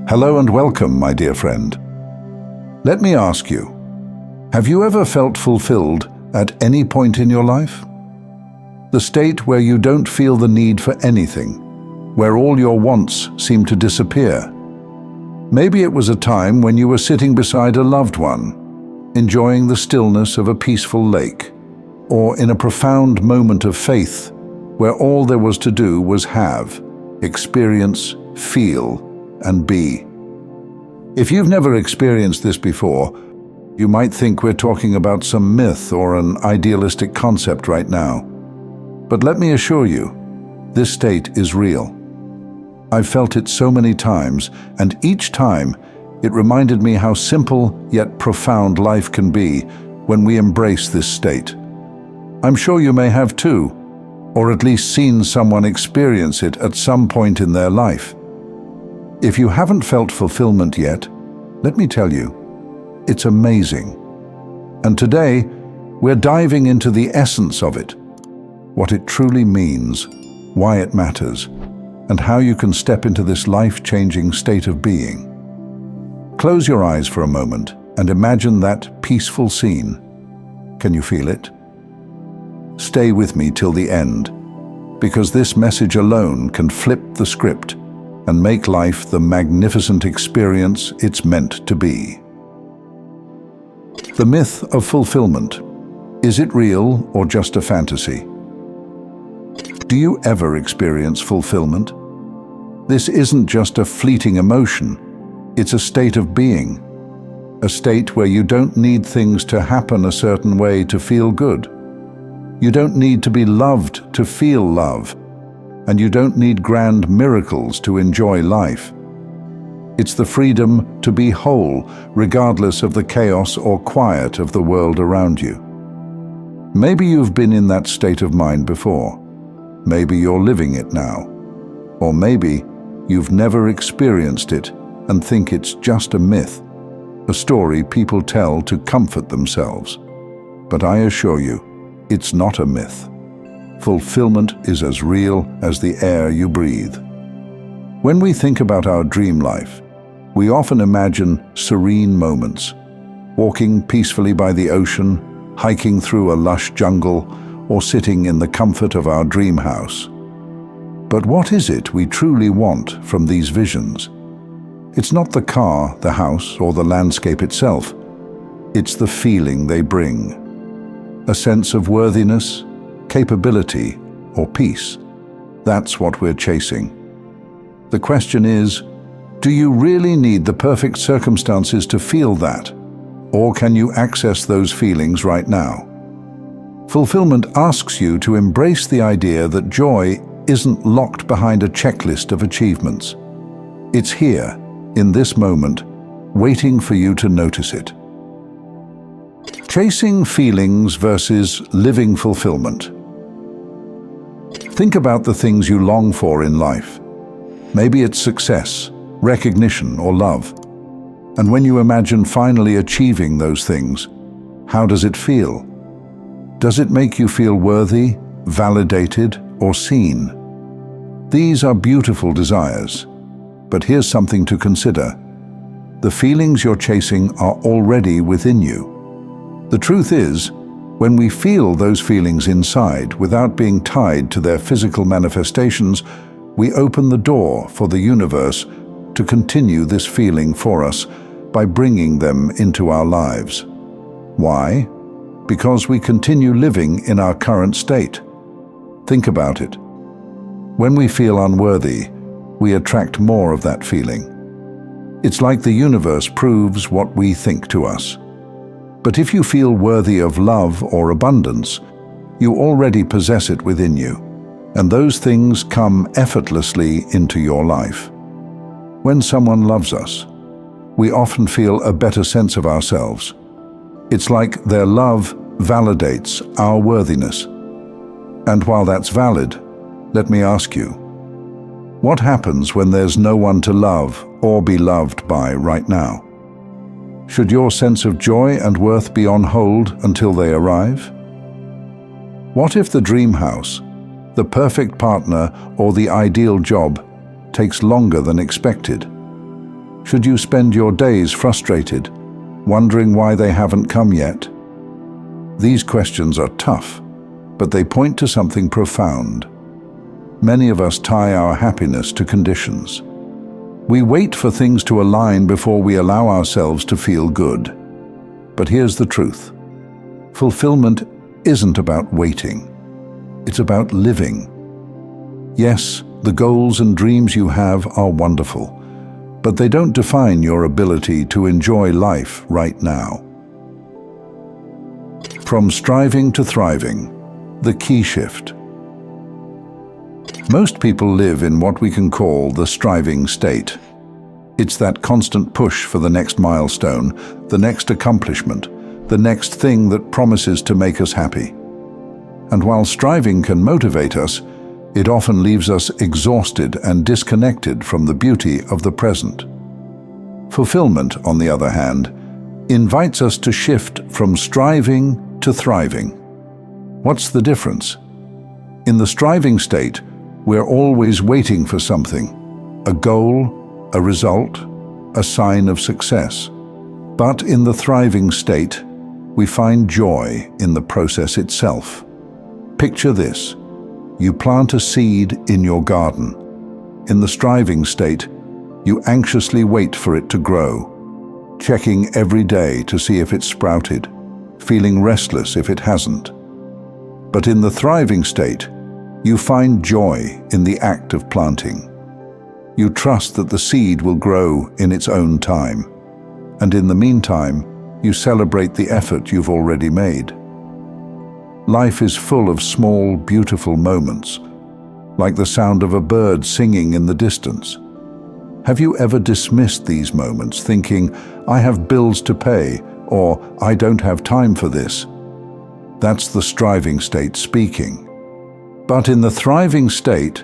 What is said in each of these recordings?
Hello and welcome, my dear friend. Let me ask you, have you ever felt fulfilled at any point in your life? The state where you don't feel the need for anything, where all your wants seem to disappear. Maybe it was a time when you were sitting beside a loved one, enjoying the stillness of a peaceful lake, or in a profound moment of faith, where all there was to do was have, experience, feel, and be. If you've never experienced this before, you might think we're talking about some myth or an idealistic concept right now. But let me assure you, this state is real. I've felt it so many times, and each time it reminded me how simple yet profound life can be when we embrace this state. I'm sure you may have too, or at least seen someone experience it at some point in their life. If you haven't felt fulfillment yet, let me tell you, it's amazing. And today, we're diving into the essence of it, what it truly means, why it matters, and how you can step into this life-changing state of being. Close your eyes for a moment and imagine that peaceful scene. Can you feel it? Stay with me till the end, because this message alone can flip the script and make life the magnificent experience it's meant to be. The myth of fulfillment. Is it real or just a fantasy? Do you ever experience fulfillment? This isn't just a fleeting emotion, it's a state of being. A state where you don't need things to happen a certain way to feel good. You don't need to be loved to feel love. And you don't need grand miracles to enjoy life. It's the freedom to be whole, regardless of the chaos or quiet of the world around you. Maybe you've been in that state of mind before. Maybe you're living it now. Or maybe you've never experienced it and think it's just a myth, a story people tell to comfort themselves. But I assure you, it's not a myth. Fulfillment is as real as the air you breathe. When we think about our dream life, we often imagine serene moments, walking peacefully by the ocean, hiking through a lush jungle, or sitting in the comfort of our dream house. But what is it we truly want from these visions? It's not the car, the house, or the landscape itself. It's the feeling they bring. A sense of worthiness, capability, or peace. That's what we're chasing. The question is, do you really need the perfect circumstances to feel that? Or can you access those feelings right now? Fulfillment asks you to embrace the idea that joy isn't locked behind a checklist of achievements. It's here, in this moment, waiting for you to notice it. Chasing feelings versus living fulfillment. Think about the things you long for in life. Maybe it's success, recognition, or love. And when you imagine finally achieving those things, how does it feel? Does it make you feel worthy, validated, or seen? These are beautiful desires, but here's something to consider. The feelings you're chasing are already within you. The truth is, when we feel those feelings inside without being tied to their physical manifestations, we open the door for the universe to continue this feeling for us by bringing them into our lives. Why? Because we continue living in our current state. Think about it. When we feel unworthy, we attract more of that feeling. It's like the universe proves what we think to us. But if you feel worthy of love or abundance, you already possess it within you, and those things come effortlessly into your life. When someone loves us, we often feel a better sense of ourselves. It's like their love validates our worthiness. And while that's valid, let me ask you, what happens when there's no one to love or be loved by right now? Should your sense of joy and worth be on hold until they arrive? What if the dream house, the perfect partner, or the ideal job takes longer than expected? Should you spend your days frustrated, wondering why they haven't come yet? These questions are tough, but they point to something profound. Many of us tie our happiness to conditions. We wait for things to align before we allow ourselves to feel good. But here's the truth. Fulfillment isn't about waiting. It's about living. Yes, the goals and dreams you have are wonderful, but they don't define your ability to enjoy life right now. From striving to thriving, the key shift. Most people live in what we can call the striving state. It's that constant push for the next milestone, the next accomplishment, the next thing that promises to make us happy. And while striving can motivate us, it often leaves us exhausted and disconnected from the beauty of the present. Fulfillment, on the other hand, invites us to shift from striving to thriving. What's the difference? In the striving state, we're always waiting for something, a goal, a result, a sign of success. But in the thriving state, we find joy in the process itself. Picture this. You plant a seed in your garden. In the striving state, you anxiously wait for it to grow, checking every day to see if it's sprouted, feeling restless if it hasn't. But in the thriving state, you find joy in the act of planting. You trust that the seed will grow in its own time, and in the meantime, you celebrate the effort you've already made. Life is full of small, beautiful moments, like the sound of a bird singing in the distance. Have you ever dismissed these moments, thinking, "I have bills to pay," or "I don't have time for this"? That's the striving state speaking. But in the thriving state,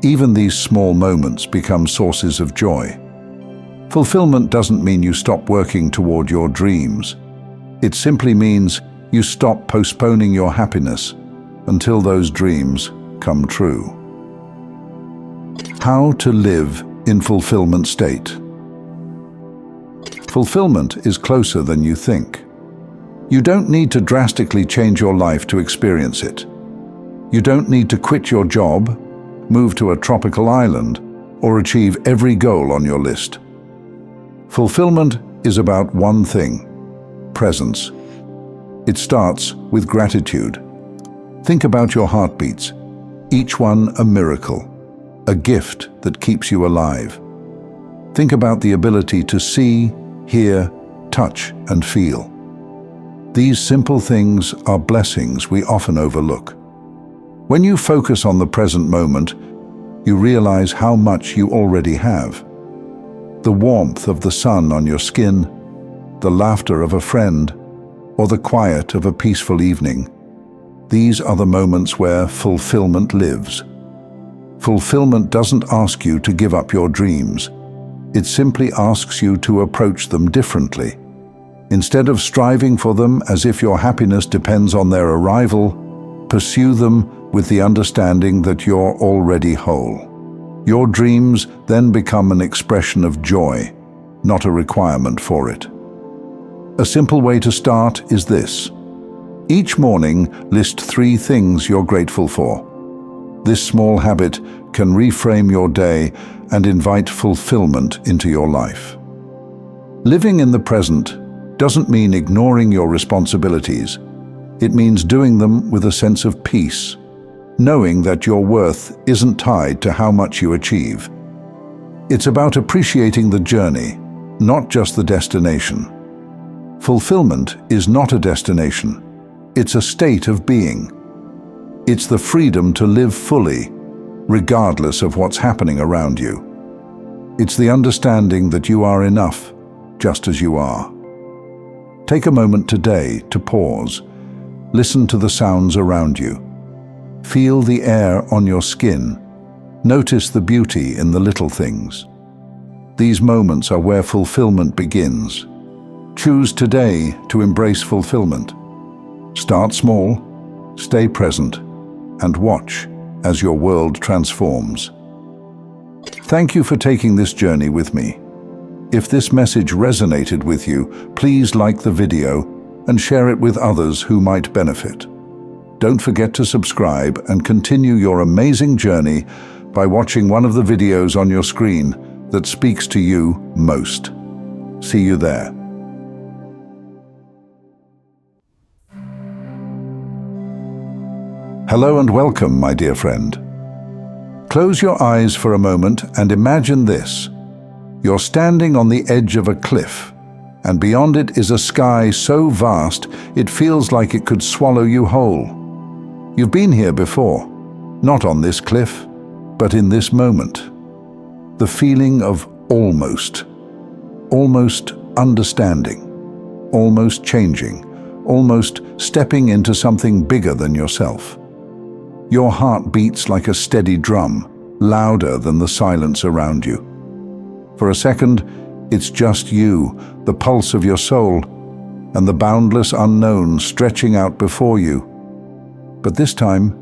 even these small moments become sources of joy. Fulfillment doesn't mean you stop working toward your dreams. It simply means you stop postponing your happiness until those dreams come true. How to live in fulfillment state. Fulfillment is closer than you think. You don't need to drastically change your life to experience it. You don't need to quit your job, move to a tropical island, or achieve every goal on your list. Fulfillment is about one thing: presence. It starts with gratitude. Think about your heartbeats, each one a miracle, a gift that keeps you alive. Think about the ability to see, hear, touch, and feel. These simple things are blessings we often overlook. When you focus on the present moment, you realize how much you already have. The warmth of the sun on your skin, the laughter of a friend, or the quiet of a peaceful evening. These are the moments where fulfillment lives. Fulfillment doesn't ask you to give up your dreams. It simply asks you to approach them differently. Instead of striving for them as if your happiness depends on their arrival, pursue them with the understanding that you're already whole. Your dreams then become an expression of joy, not a requirement for it. A simple way to start is this. Each morning, list 3 things you're grateful for. This small habit can reframe your day and invite fulfillment into your life. Living in the present doesn't mean ignoring your responsibilities. It means doing them with a sense of peace, knowing that your worth isn't tied to how much you achieve. It's about appreciating the journey, not just the destination. Fulfillment is not a destination. It's a state of being. It's the freedom to live fully, regardless of what's happening around you. It's the understanding that you are enough, just as you are. Take a moment today to pause. Listen to the sounds around you. Feel the air on your skin. Notice the beauty in the little things. These moments are where fulfillment begins. Choose today to embrace fulfillment. Start small, stay present, and watch as your world transforms. Thank you for taking this journey with me. If this message resonated with you, please like the video and share it with others who might benefit. Don't forget to subscribe and continue your amazing journey by watching one of the videos on your screen that speaks to you most. See you there. Hello and welcome, my dear friend. Close your eyes for a moment and imagine this. You're standing on the edge of a cliff, and beyond it is a sky so vast it feels like it could swallow you whole. You've been here before, not on this cliff, but in this moment. The feeling of almost understanding, almost changing, almost stepping into something bigger than yourself. Your heart beats like a steady drum, louder than the silence around you. For a second, it's just you, the pulse of your soul, and the boundless unknown stretching out before you. But this time,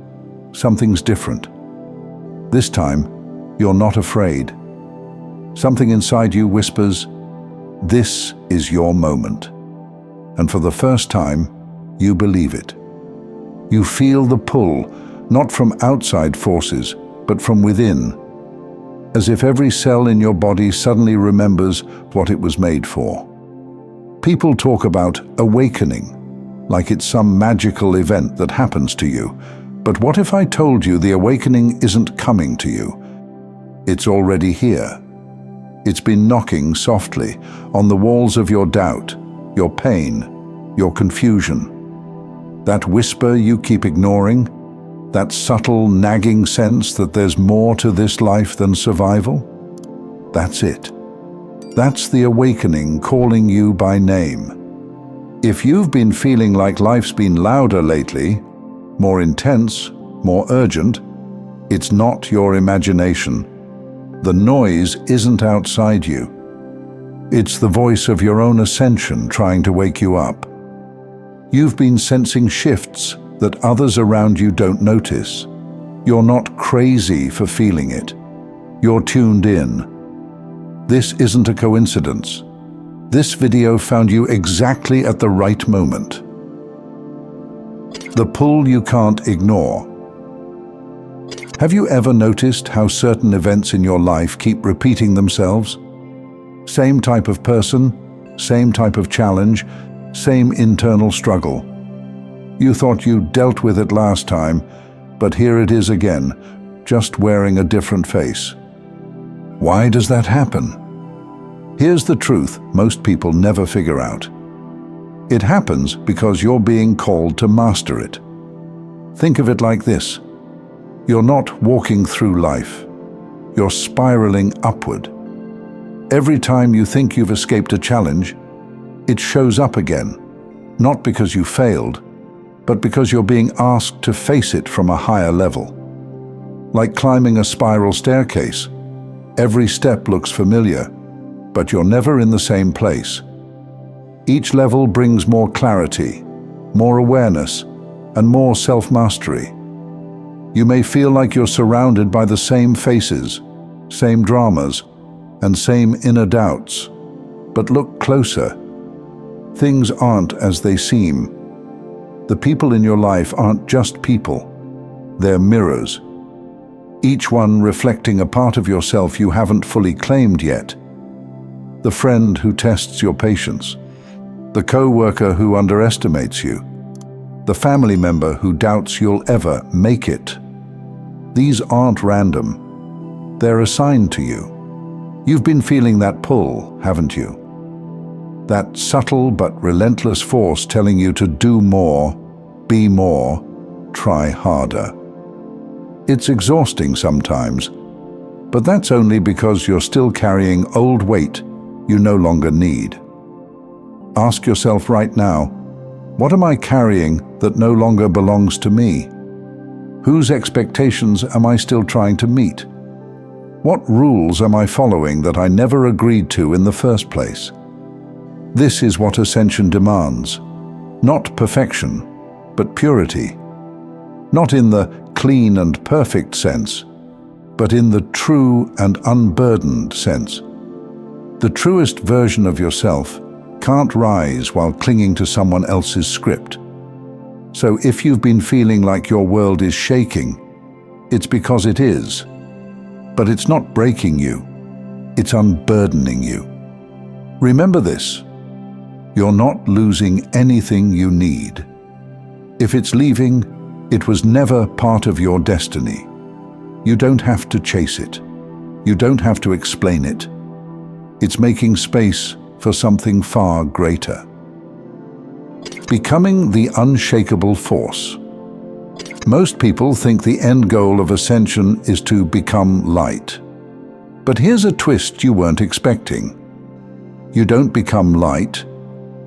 something's different. This time, you're not afraid. Something inside you whispers, "This is your moment." And for the first time, you believe it. You feel the pull, not from outside forces, but from within, as if every cell in your body suddenly remembers what it was made for. People talk about awakening, like it's some magical event that happens to you. But what if I told you the awakening isn't coming to you? It's already here. It's been knocking softly on the walls of your doubt, your pain, your confusion. That whisper you keep ignoring, that subtle, nagging sense that there's more to this life than survival? That's it. That's the awakening calling you by name. If you've been feeling like life's been louder lately, more intense, more urgent, it's not your imagination. The noise isn't outside you. It's the voice of your own ascension trying to wake you up. You've been sensing shifts that others around you don't notice. You're not crazy for feeling it. You're tuned in. This isn't a coincidence. This video found you exactly at the right moment. The pull you can't ignore. Have you ever noticed how certain events in your life keep repeating themselves? Same type of person, same type of challenge, same internal struggle. You thought you dealt with it last time, but here it is again, just wearing a different face. Why does that happen? Here's the truth most people never figure out. It happens because you're being called to master it. Think of it like this. You're not walking through life. You're spiraling upward. Every time you think you've escaped a challenge, it shows up again, not because you failed, but because you're being asked to face it from a higher level. Like climbing a spiral staircase, every step looks familiar, but you're never in the same place. Each level brings more clarity, more awareness, and more self-mastery. You may feel like you're surrounded by the same faces, same dramas, and same inner doubts. But look closer. Things aren't as they seem. The people in your life aren't just people. They're mirrors. Each one reflecting a part of yourself you haven't fully claimed yet. The friend who tests your patience. The co-worker who underestimates you. The family member who doubts you'll ever make it. These aren't random. They're assigned to you. You've been feeling that pull, haven't you? That subtle but relentless force telling you to do more, be more, try harder. It's exhausting sometimes, but that's only because you're still carrying old weight you no longer need. Ask yourself right now, what am I carrying that no longer belongs to me? Whose expectations am I still trying to meet? What rules am I following that I never agreed to in the first place? This is what ascension demands. Not perfection, but purity. Not in the clean and perfect sense, but in the true and unburdened sense. The truest version of yourself can't rise while clinging to someone else's script. So if you've been feeling like your world is shaking, it's because it is. But it's not breaking you, it's unburdening you. Remember this: you're not losing anything you need. If it's leaving, it was never part of your destiny. You don't have to chase it. You don't have to explain it. It's making space for something far greater. Becoming the unshakable force. Most people think the end goal of ascension is to become light. But here's a twist you weren't expecting. You don't become light,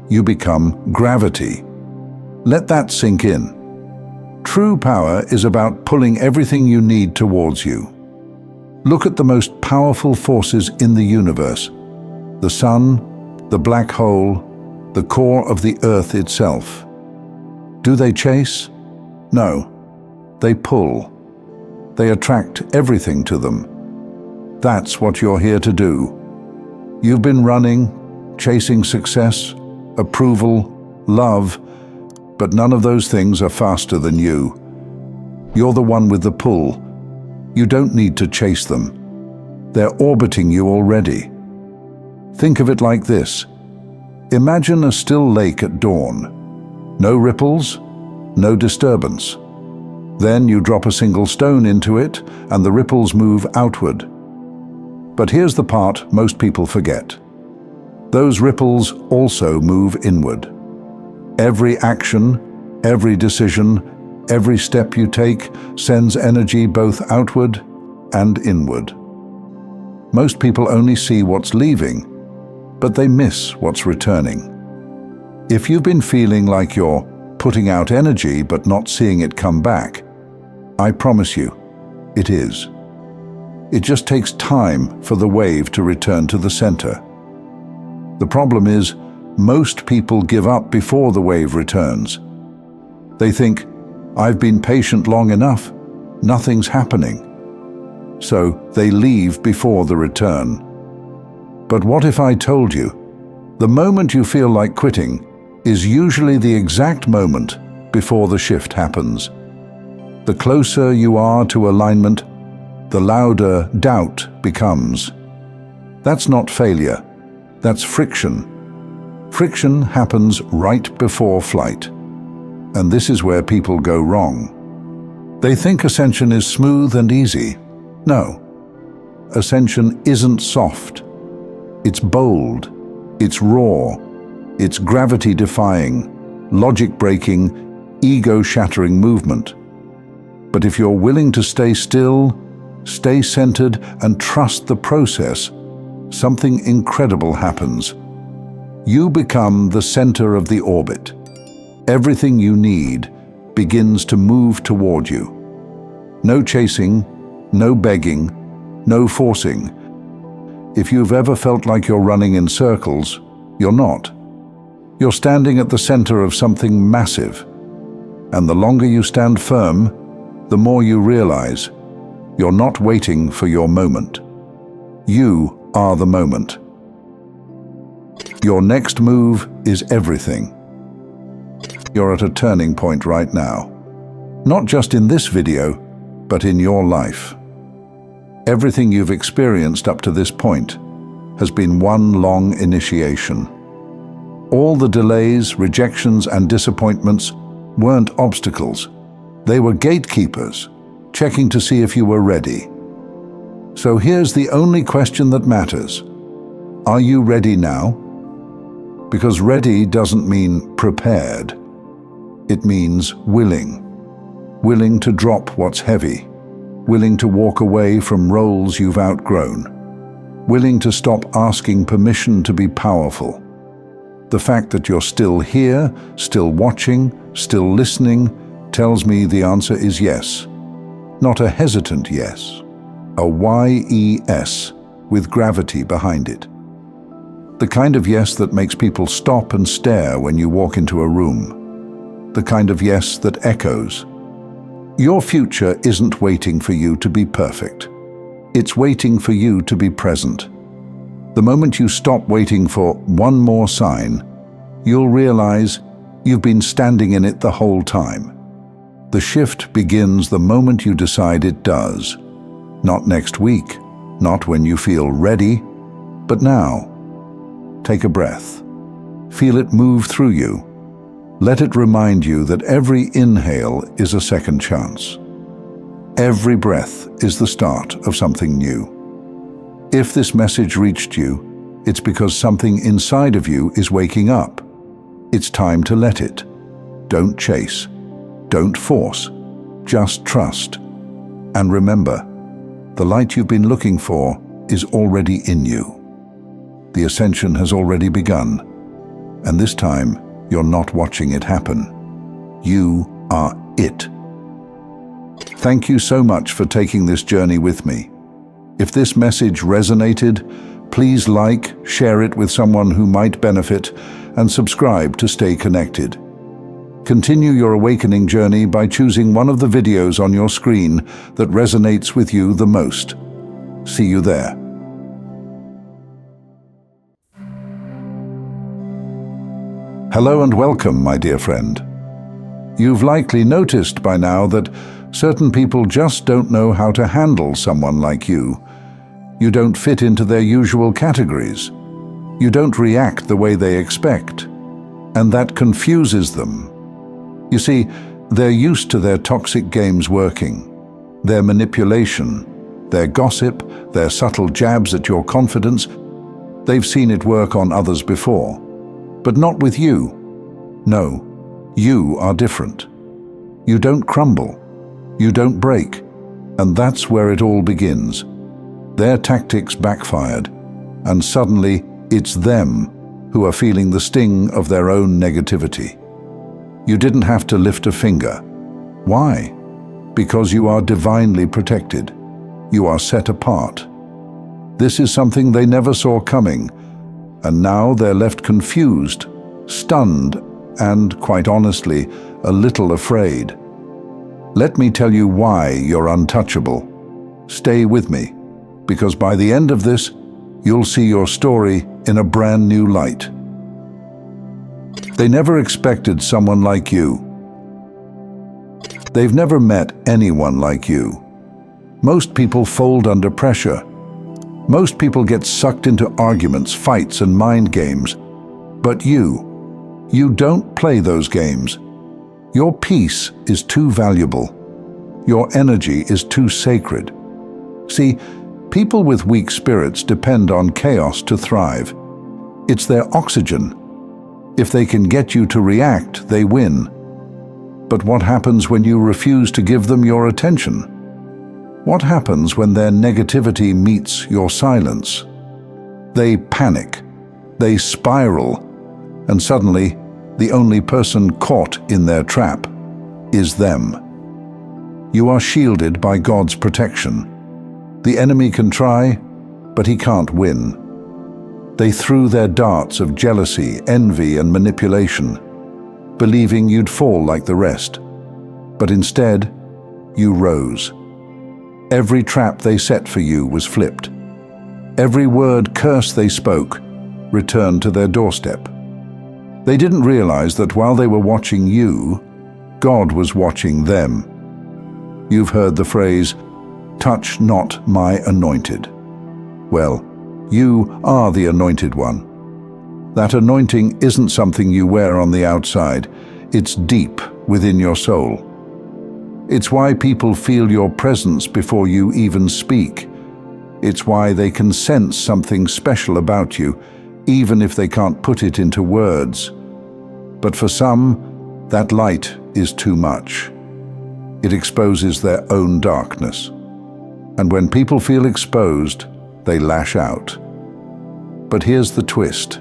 you become gravity. Let that sink in. True power is about pulling everything you need towards you. Look at the most powerful forces in the universe: the sun, the black hole, the core of the earth itself. Do they chase? No. They pull. They attract everything to them. That's what you're here to do. You've been running, chasing success, approval, love, but none of those things are faster than you. You're the one with the pull. You don't need to chase them. They're orbiting you already. Think of it like this. Imagine a still lake at dawn. No ripples, no disturbance. Then you drop a single stone into it and the ripples move outward. But here's the part most people forget. Those ripples also move inward. Every action, every decision, every step you take sends energy both outward and inward. Most people only see what's leaving, but they miss what's returning. If you've been feeling like you're putting out energy but not seeing it come back, I promise you, it is. It just takes time for the wave to return to the center. The problem is, most people give up before the wave returns. They think, I've been patient long enough, nothing's happening. So they leave before the return. But what if I told you, the moment you feel like quitting is usually the exact moment before the shift happens. The closer you are to alignment, the louder doubt becomes. That's not failure, that's friction. Friction happens right before flight. And this is where people go wrong. They think ascension is smooth and easy. No. Ascension isn't soft. It's bold. It's raw. It's gravity-defying, logic-breaking, ego-shattering movement. But if you're willing to stay still, stay centered, and trust the process, something incredible happens. You become the center of the orbit. Everything you need begins to move toward you. No chasing, no begging, no forcing. If you've ever felt like you're running in circles, you're not. You're standing at the center of something massive. And the longer you stand firm, the more you realize you're not waiting for your moment. You are the moment. Your next move is everything. You're at a turning point right now. Not just in this video, but in your life. Everything you've experienced up to this point has been one long initiation. All the delays, rejections, and disappointments weren't obstacles. They were gatekeepers, checking to see if you were ready. So here's the only question that matters. Are you ready now? Because ready doesn't mean prepared. It means willing. Willing to drop what's heavy. Willing to walk away from roles you've outgrown. Willing to stop asking permission to be powerful. The fact that you're still here, still watching, still listening, tells me the answer is yes. Not a hesitant yes. A yes with gravity behind it. The kind of yes that makes people stop and stare when you walk into a room. The kind of yes that echoes. Your future isn't waiting for you to be perfect. It's waiting for you to be present. The moment you stop waiting for one more sign, you'll realize you've been standing in it the whole time. The shift begins the moment you decide it does. Not next week, not when you feel ready, but now. Take a breath. Feel it move through you. Let it remind you that every inhale is a second chance. Every breath is the start of something new. If this message reached you, it's because something inside of you is waking up. It's time to let it. Don't chase. Don't force. Just trust. And remember, the light you've been looking for is already in you. The ascension has already begun, and this time you're not watching it happen. You are it. Thank you so much for taking this journey with me. If this message resonated, please like, share it with someone who might benefit, and subscribe to stay connected. Continue your awakening journey by choosing one of the videos on your screen that resonates with you the most. See you there. Hello and welcome, my dear friend. You've likely noticed by now that certain people just don't know how to handle someone like you. You don't fit into their usual categories. You don't react the way they expect, and that confuses them. You see, they're used to their toxic games working, their manipulation, their gossip, their subtle jabs at your confidence. They've seen it work on others before, but not with you. No, you are different. You don't crumble, you don't break, and that's where it all begins. Their tactics backfired, and suddenly it's them who are feeling the sting of their own negativity. You didn't have to lift a finger. Why? Because you are divinely protected. You are set apart. This is something they never saw coming, and now they're left confused, stunned, and, quite honestly, a little afraid. Let me tell you why you're untouchable. Stay with me, because by the end of this, you'll see your story in a brand new light. They never expected someone like you. They've never met anyone like you. Most people fold under pressure. Most people get sucked into arguments, fights, and mind games. But you don't play those games. Your peace is too valuable. Your energy is too sacred. See, people with weak spirits depend on chaos to thrive. It's their oxygen. If they can get you to react, they win. But what happens when you refuse to give them your attention? What happens when their negativity meets your silence? They panic, they spiral, and suddenly, the only person caught in their trap is them. You are shielded by God's protection. The enemy can try, but he can't win. They threw their darts of jealousy, envy, and manipulation, believing you'd fall like the rest. But instead, you rose. Every trap they set for you was flipped. Every word curse they spoke returned to their doorstep. They didn't realize that while they were watching you, God was watching them. You've heard the phrase, "Touch not my anointed." Well, you are the anointed one. That anointing isn't something you wear on the outside. It's deep within your soul. It's why people feel your presence before you even speak. It's why they can sense something special about you, even if they can't put it into words. But for some, that light is too much. It exposes their own darkness. And when people feel exposed, they lash out. But here's the twist.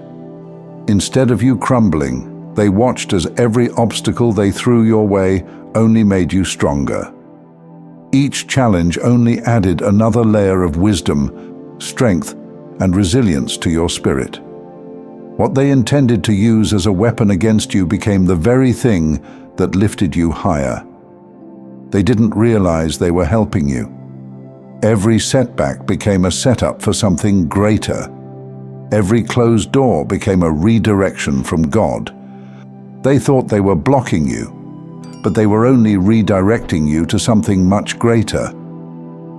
Instead of you crumbling, they watched as every obstacle they threw your way only made you stronger. Each challenge only added another layer of wisdom, strength, and resilience to your spirit. What they intended to use as a weapon against you became the very thing that lifted you higher. They didn't realize they were helping you. Every setback became a setup for something greater. Every closed door became a redirection from God. They thought they were blocking you, but they were only redirecting you to something much greater.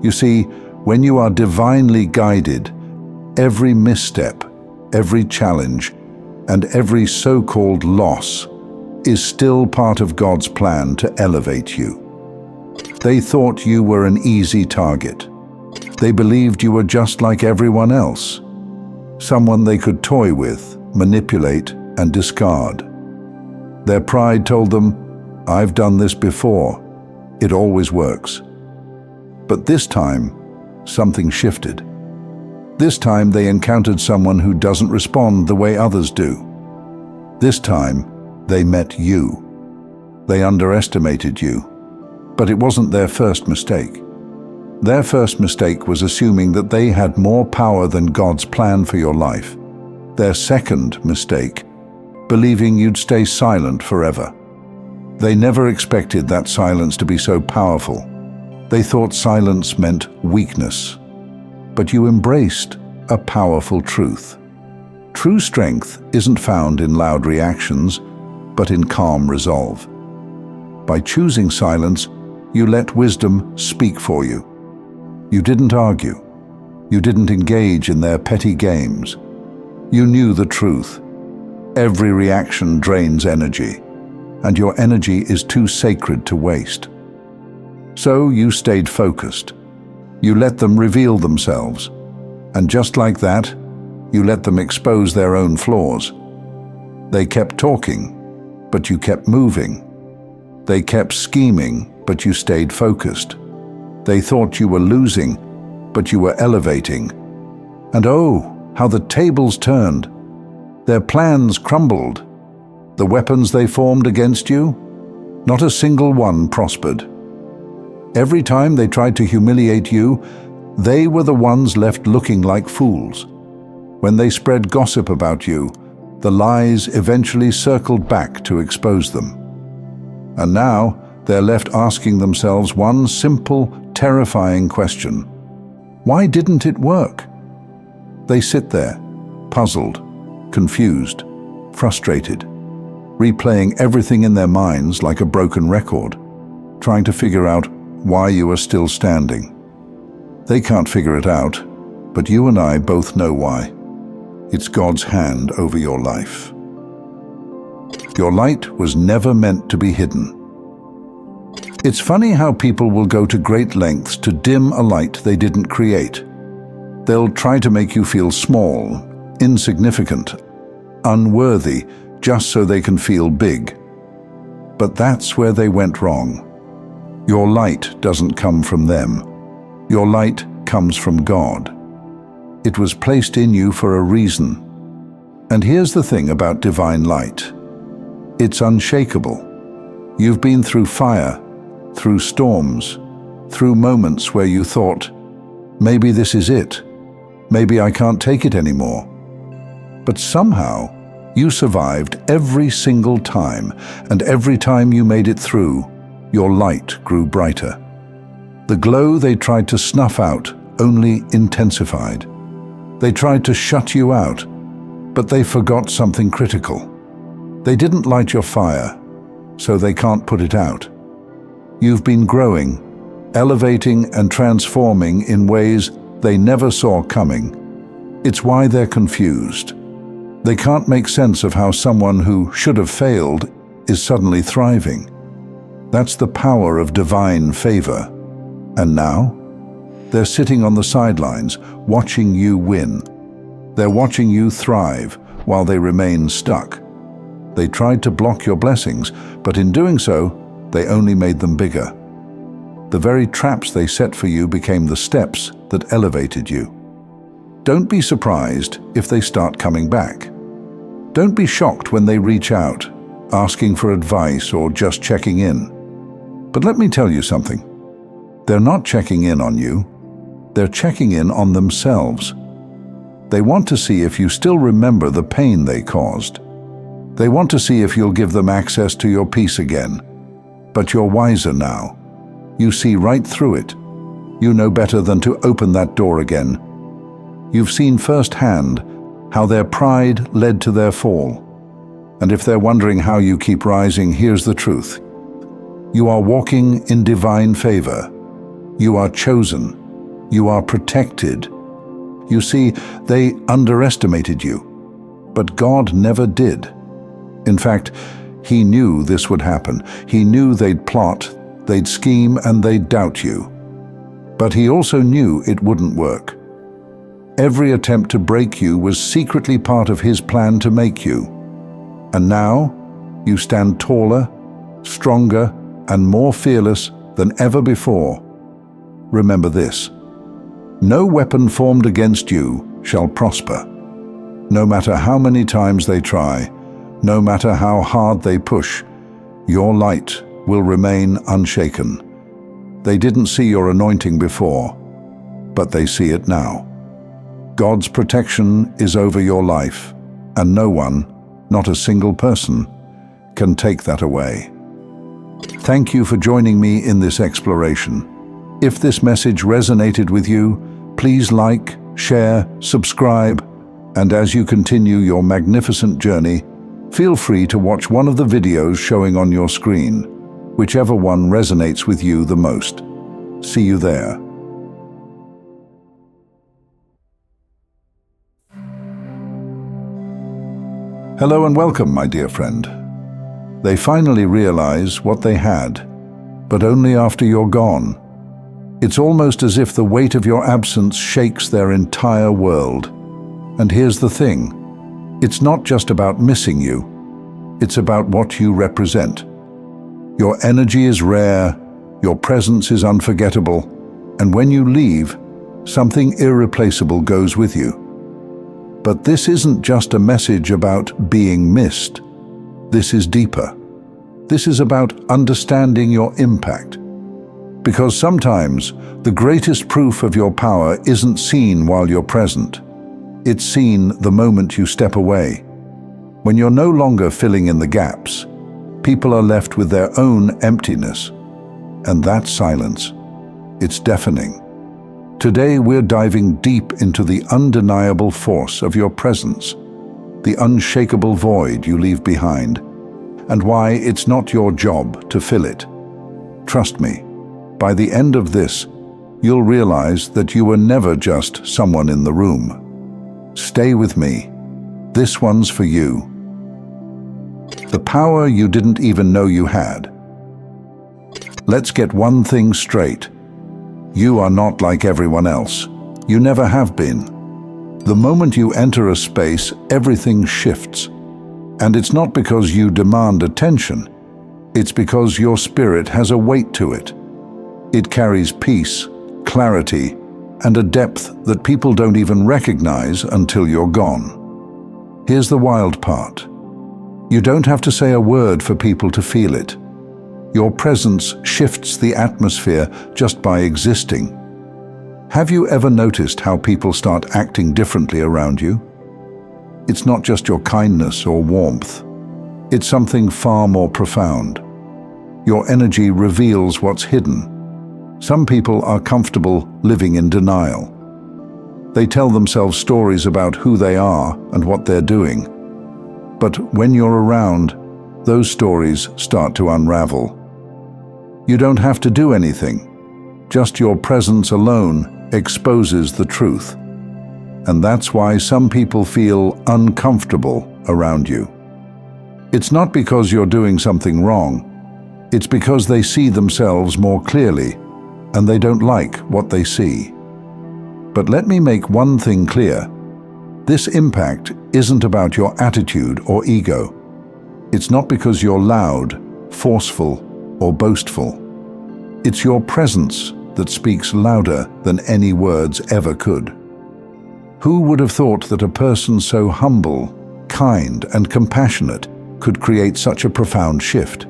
You see, when you are divinely guided, every misstep, every challenge, and every so-called loss is still part of God's plan to elevate you. They thought you were an easy target. They believed you were just like everyone else, someone they could toy with, manipulate, and discard. Their pride told them, "I've done this before. It always works." But this time, something shifted. This time they encountered someone who doesn't respond the way others do. This time, they met you. They underestimated you. But it wasn't their first mistake. Their first mistake was assuming that they had more power than God's plan for your life. Their second mistake, believing you'd stay silent forever. They never expected that silence to be so powerful. They thought silence meant weakness. But you embraced a powerful truth. True strength isn't found in loud reactions, but in calm resolve. By choosing silence, you let wisdom speak for you. You didn't argue. You didn't engage in their petty games. You knew the truth. Every reaction drains energy, and your energy is too sacred to waste. So you stayed focused. You let them reveal themselves. And just like that, you let them expose their own flaws. They kept talking, but you kept moving. They kept scheming, but you stayed focused. They thought you were losing, but you were elevating. And oh, how the tables turned. Their plans crumbled. The weapons they formed against you, not a single one prospered. Every time they tried to humiliate you, they were the ones left looking like fools. When they spread gossip about you, the lies eventually circled back to expose them. And now, they're left asking themselves one simple, terrifying question. Why didn't it work? They sit there, puzzled, confused, frustrated, replaying everything in their minds like a broken record, trying to figure out why you are still standing. They can't figure it out, but you and I both know why. It's God's hand over your life. Your light was never meant to be hidden. It's funny how people will go to great lengths to dim a light they didn't create. They'll try to make you feel small, insignificant, unworthy, just so they can feel big. But that's where they went wrong. Your light doesn't come from them. Your light comes from God. It was placed in you for a reason. And here's the thing about divine light. It's unshakable. You've been through fire, through storms, through moments where you thought, maybe this is it. Maybe I can't take it anymore. But somehow, you survived every single time, and every time you made it through, your light grew brighter. The glow they tried to snuff out only intensified. They tried to shut you out, but they forgot something critical. They didn't light your fire, so they can't put it out. You've been growing, elevating and transforming in ways they never saw coming. It's why they're confused. They can't make sense of how someone who should have failed is suddenly thriving. That's the power of divine favor. And now, they're sitting on the sidelines, watching you win. They're watching you thrive while they remain stuck. They tried to block your blessings, but in doing so, they only made them bigger. The very traps they set for you became the steps that elevated you. Don't be surprised if they start coming back. Don't be shocked when they reach out, asking for advice or just checking in. But let me tell you something. They're not checking in on you. They're checking in on themselves. They want to see if you still remember the pain they caused. They want to see if you'll give them access to your peace again. But you're wiser now. You see right through it. You know better than to open that door again. You've seen firsthand how their pride led to their fall. And if they're wondering how you keep rising, here's the truth. You are walking in divine favor. You are chosen. You are protected. You see, they underestimated you, but God never did. In fact, He knew this would happen. He knew they'd plot, they'd scheme, and they'd doubt you. But He also knew it wouldn't work. Every attempt to break you was secretly part of His plan to make you. And now, you stand taller, stronger, and more fearless than ever before. Remember this: no weapon formed against you shall prosper. No matter how many times they try, no matter how hard they push, your light will remain unshaken. They didn't see your anointing before, but they see it now. God's protection is over your life, and no one, not a single person, can take that away. Thank you for joining me in this exploration. If this message resonated with you, please like, share, subscribe, and as you continue your magnificent journey, feel free to watch one of the videos showing on your screen, whichever one resonates with you the most. See you there. Hello and welcome, my dear friend. They finally realize what they had, but only after you're gone. It's almost as if the weight of your absence shakes their entire world. And here's the thing, it's not just about missing you, it's about what you represent. Your energy is rare, your presence is unforgettable, and when you leave, something irreplaceable goes with you. But this isn't just a message about being missed. This is deeper. This is about understanding your impact. Because sometimes the greatest proof of your power isn't seen while you're present. It's seen the moment you step away. When you're no longer filling in the gaps, people are left with their own emptiness. And that silence, it's deafening. Today we're diving deep into the undeniable force of your presence, the unshakable void you leave behind, and why it's not your job to fill it. Trust me, by the end of this, you'll realize that you were never just someone in the room. Stay with me. This one's for you. The power you didn't even know you had. Let's get one thing straight. You are not like everyone else. You never have been. The moment you enter a space, everything shifts. And it's not because you demand attention. It's because your spirit has a weight to it. It carries peace, clarity, and a depth that people don't even recognize until you're gone. Here's the wild part. You don't have to say a word for people to feel it. Your presence shifts the atmosphere just by existing. Have you ever noticed how people start acting differently around you? It's not just your kindness or warmth. It's something far more profound. Your energy reveals what's hidden. Some people are comfortable living in denial. They tell themselves stories about who they are and what they're doing. But when you're around, those stories start to unravel. You don't have to do anything. Just your presence alone exposes the truth. And that's why some people feel uncomfortable around you. It's not because you're doing something wrong. It's because they see themselves more clearly, and they don't like what they see. But let me make one thing clear. This impact isn't about your attitude or ego. It's not because you're loud, forceful, or boastful. It's your presence that speaks louder than any words ever could. Who would have thought that a person so humble, kind, and compassionate could create such a profound shift?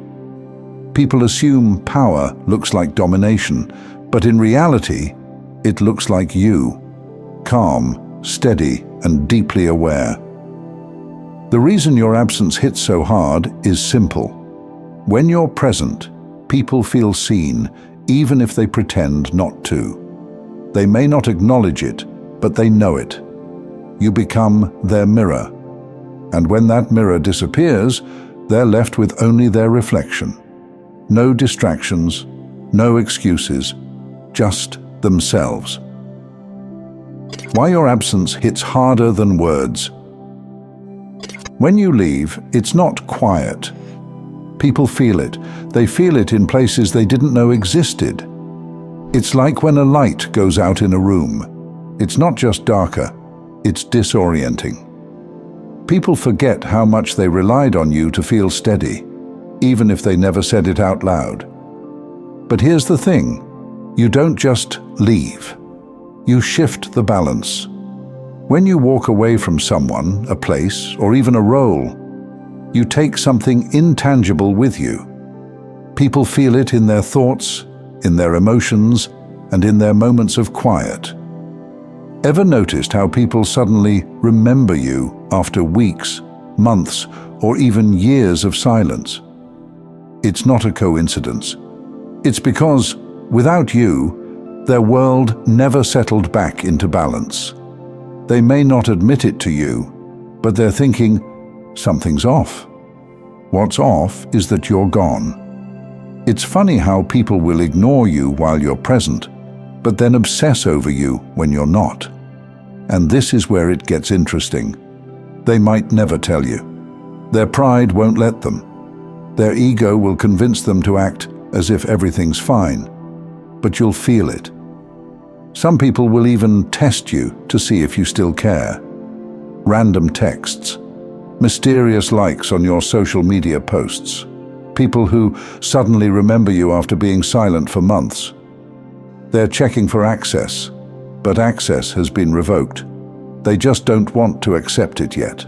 People assume power looks like domination, but in reality, it looks like you, calm, steady, and deeply aware. The reason your absence hits so hard is simple. When you're present, people feel seen, even if they pretend not to. They may not acknowledge it, but they know it. you become their mirror. And when that mirror disappears, they're left with only their reflection. No distractions, no excuses, just themselves. Why your absence hits harder than words. When you leave, it's not quiet. People feel it. They feel it in places they didn't know existed. It's like when a light goes out in a room. It's not just darker, it's disorienting. People forget how much they relied on you to feel steady, even if they never said it out loud. But here's the thing, you don't just leave. You shift the balance. When you walk away from someone, a place, or even a role, you take something intangible with you. People feel it in their thoughts, in their emotions, and in their moments of quiet. Ever noticed how people suddenly remember you after weeks, months, or even years of silence? It's not a coincidence. It's because, without you, their world never settled back into balance. They may not admit it to you, but they're thinking, something's off. What's off is that you're gone. It's funny how people will ignore you while you're present, but then obsess over you when you're not. And this is where it gets interesting. They might never tell you. Their pride won't let them. Their ego will convince them to act as if everything's fine, but you'll feel it. Some people will even test you to see if you still care. Random texts, mysterious likes on your social media posts, people who suddenly remember you after being silent for months. They're checking for access, but access has been revoked. They just don't want to accept it yet.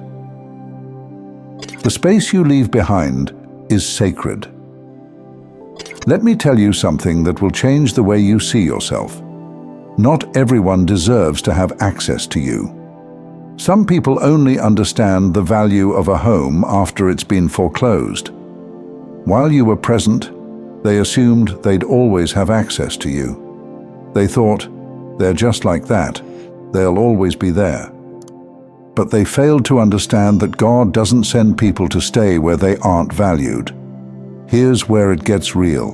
The space you leave behind is sacred. Let me tell you something that will change the way you see yourself. Not everyone deserves to have access to you. Some people only understand the value of a home after it's been foreclosed. While you were present, they assumed they'd always have access to you. They thought, they're just like that, they'll always be there. But they failed to understand that God doesn't send people to stay where they aren't valued. Here's where it gets real.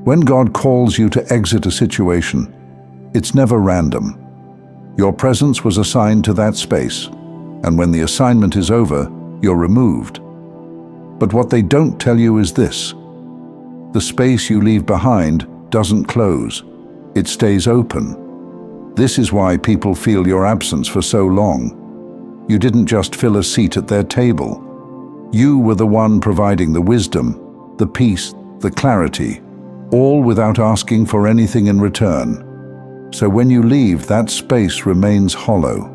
When God calls you to exit a situation, it's never random. Your presence was assigned to that space, and when the assignment is over, you're removed. But what they don't tell you is this. The space you leave behind doesn't close. It stays open. This is why people feel your absence for so long. You didn't just fill a seat at their table. You were the one providing the wisdom, the peace, the clarity, all without asking for anything in return. So when you leave, that space remains hollow.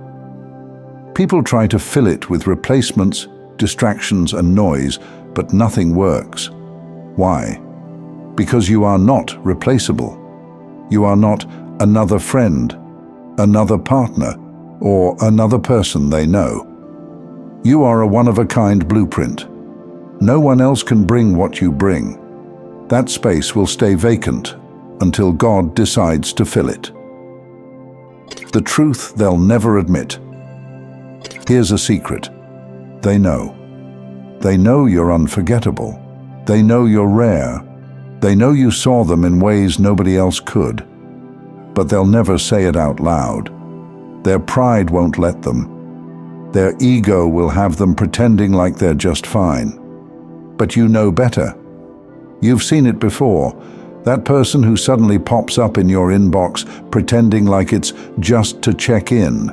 People try to fill it with replacements, distractions, and noise, but nothing works. Why? Because you are not replaceable. You are not another friend, another partner, or another person they know. You are a one-of-a-kind blueprint. No one else can bring what you bring. That space will stay vacant until God decides to fill it. The truth they'll never admit. Here's a secret. They know. They know you're unforgettable. They know you're rare. They know you saw them in ways nobody else could. But they'll never say it out loud. Their pride won't let them. Their ego will have them pretending like they're just fine. But you know better. You've seen it before. That person who suddenly pops up in your inbox pretending like it's just to check in.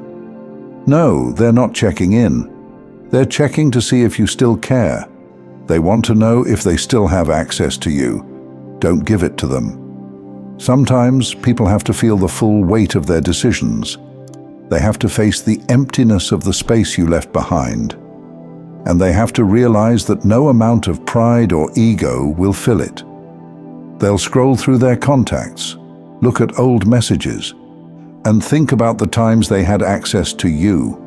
No, they're not checking in. They're checking to see if you still care. They want to know if they still have access to you. Don't give it to them. Sometimes people have to feel the full weight of their decisions. They have to face the emptiness of the space you left behind. And they have to realize that no amount of pride or ego will fill it. They'll scroll through their contacts, look at old messages, and think about the times they had access to you.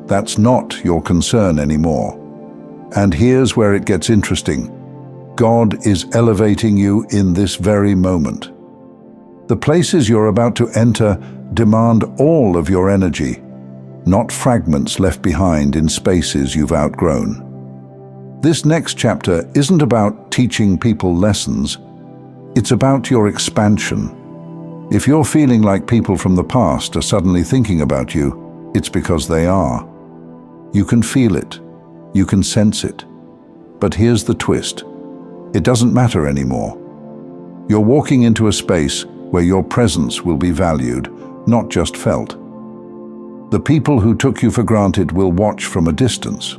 That's not your concern anymore. And here's where it gets interesting. God is elevating you in this very moment. The places you're about to enter demand all of your energy. not fragments left behind in spaces you've outgrown. This next chapter isn't about teaching people lessons, it's about your expansion. If you're feeling like people from the past are suddenly thinking about you, it's because they are. You can feel it, you can sense it. But here's the twist. It doesn't matter anymore. You're walking into a space where your presence will be valued, not just felt. The people who took you for granted will watch from a distance,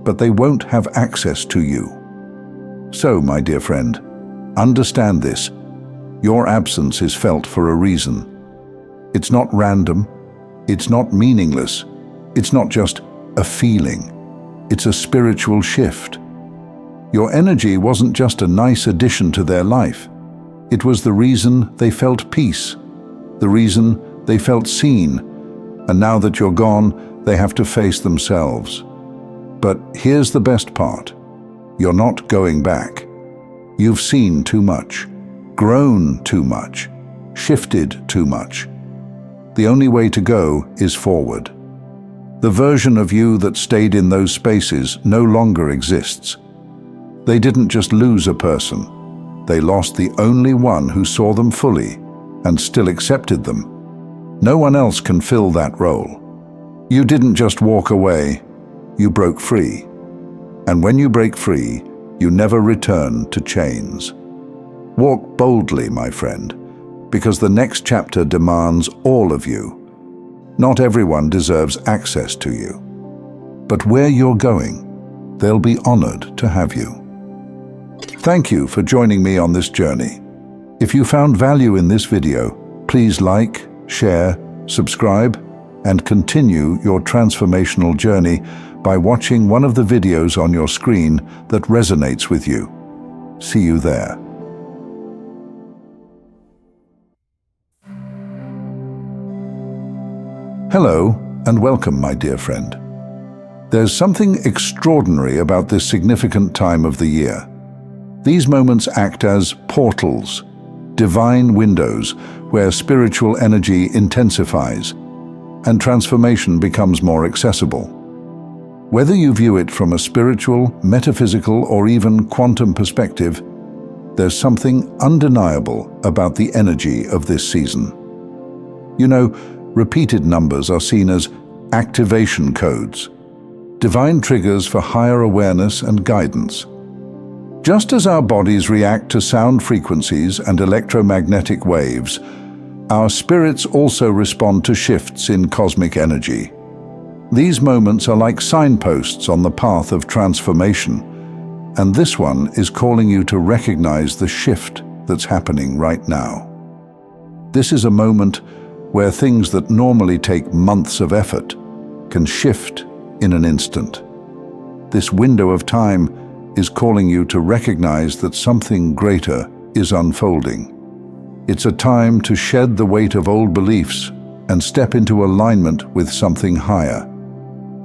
but they won't have access to you. So, my dear friend, understand this. Your absence is felt for a reason. It's not random, it's not meaningless, it's not just a feeling. It's a spiritual shift. Your energy wasn't just a nice addition to their life. It was the reason they felt peace, the reason they felt seen, and now that you're gone, they have to face themselves. But here's the best part. You're not going back. You've seen too much, grown too much, shifted too much. The only way to go is forward. The version of you that stayed in those spaces no longer exists. They didn't just lose a person. They lost the only one who saw them fully and still accepted them. No one else can fill that role. You didn't just walk away, you broke free. And when you break free, you never return to chains. Walk boldly, my friend, because the next chapter demands all of you. Not everyone deserves access to you. But where you're going, they'll be honored to have you. Thank you for joining me on this journey. If you found value in this video, please like, share, subscribe, and continue your transformational journey by watching one of the videos on your screen that resonates with you. See you there. Hello, and welcome, my dear friend. There's something extraordinary about this significant time of the year. These moments act as portals, divine windows where spiritual energy intensifies and transformation becomes more accessible. Whether you view it from a spiritual, metaphysical, or even quantum perspective, there's something undeniable about the energy of this season. You know, repeated numbers are seen as activation codes, divine triggers for higher awareness and guidance. Just as our bodies react to sound frequencies and electromagnetic waves, our spirits also respond to shifts in cosmic energy. These moments are like signposts on the path of transformation, and this one is calling you to recognize the shift that's happening right now. This is a moment where things that normally take months of effort can shift in an instant. This window of time is calling you to recognize that something greater is unfolding. It's a time to shed the weight of old beliefs and step into alignment with something higher.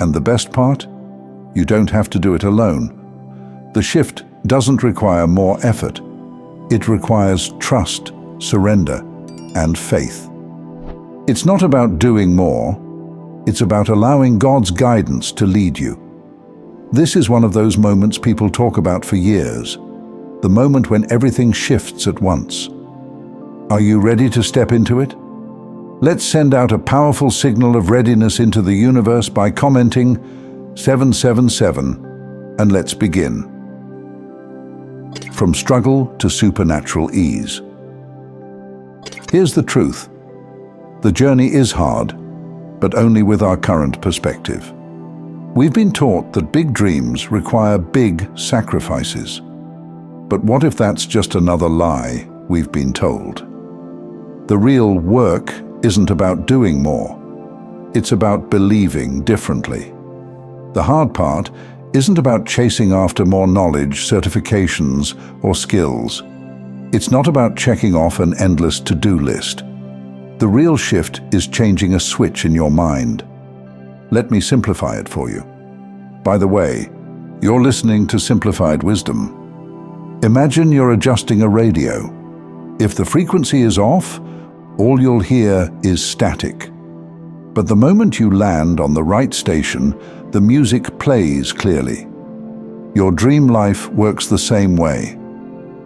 And the best part? You don't have to do it alone. The shift doesn't require more effort. It requires trust, surrender, and faith. It's not about doing more, it's about allowing God's guidance to lead you. This is one of those moments people talk about for years, the moment when everything shifts at once. Are you ready to step into it? Let's send out a powerful signal of readiness into the universe by commenting 777, and let's begin. From struggle to supernatural ease. Here's the truth. The journey is hard, but only with our current perspective. We've been taught that big dreams require big sacrifices. But what if that's just another lie we've been told? The real work isn't about doing more. It's about believing differently. The hard part isn't about chasing after more knowledge, certifications, or skills. It's not about checking off an endless to-do list. The real shift is changing a switch in your mind. Let me simplify it for you. By the way, you're listening to Simplified Wisdom. Imagine you're adjusting a radio. If the frequency is off, all you'll hear is static. But the moment you land on the right station, the music plays clearly. Your dream life works the same way.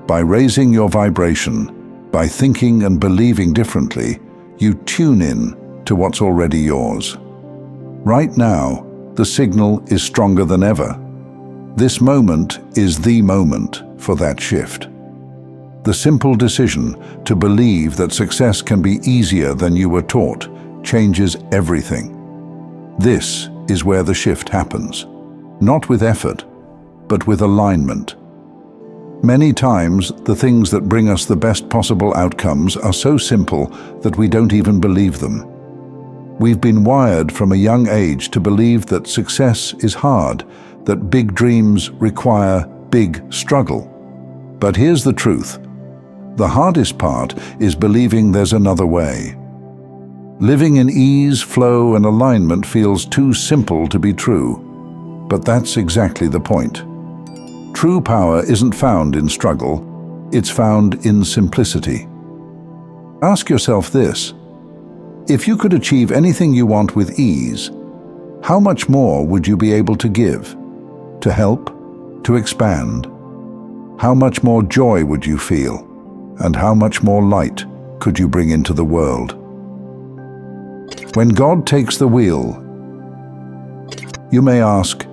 By raising your vibration, by thinking and believing differently, you tune in to what's already yours. Right now, the signal is stronger than ever. This moment is the moment for that shift. The simple decision to believe that success can be easier than you were taught changes everything. This is where the shift happens, not with effort, but with alignment. Many times, the things that bring us the best possible outcomes are so simple that we don't even believe them. We've been wired from a young age to believe that success is hard, that big dreams require big struggle. But here's the truth. The hardest part is believing there's another way. Living in ease, flow, and alignment feels too simple to be true. But that's exactly the point. True power isn't found in struggle, it's found in simplicity. Ask yourself this: if you could achieve anything you want with ease, how much more would you be able to give, to help, to expand? How much more joy would you feel, and how much more light could you bring into the world? When God takes the wheel, you may ask,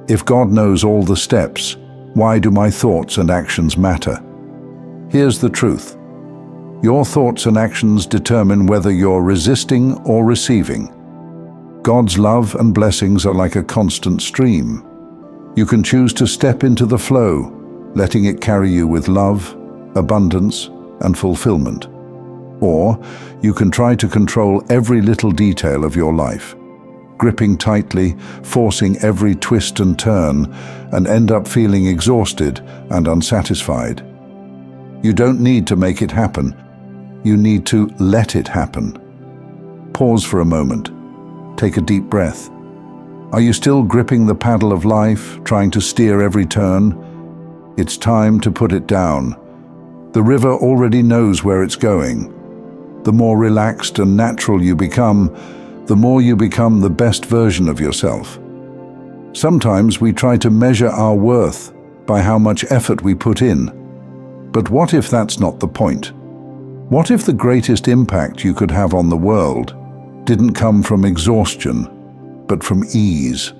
if God knows all the steps, why do my thoughts and actions matter? Here's the truth. Your thoughts and actions determine whether you're resisting or receiving. God's love and blessings are like a constant stream. You can choose to step into the flow, letting it carry you with love, abundance, and fulfillment. Or you can try to control every little detail of your life, gripping tightly, forcing every twist and turn, and end up feeling exhausted and unsatisfied. You don't need to make it happen. You need to let it happen. Pause for a moment. Take a deep breath. Are you still gripping the paddle of life, trying to steer every turn? It's time to put it down. The river already knows where it's going. The more relaxed and natural you become, the more you become the best version of yourself. Sometimes we try to measure our worth by how much effort we put in. But what if that's not the point? What if the greatest impact you could have on the world didn't come from exhaustion, but from ease?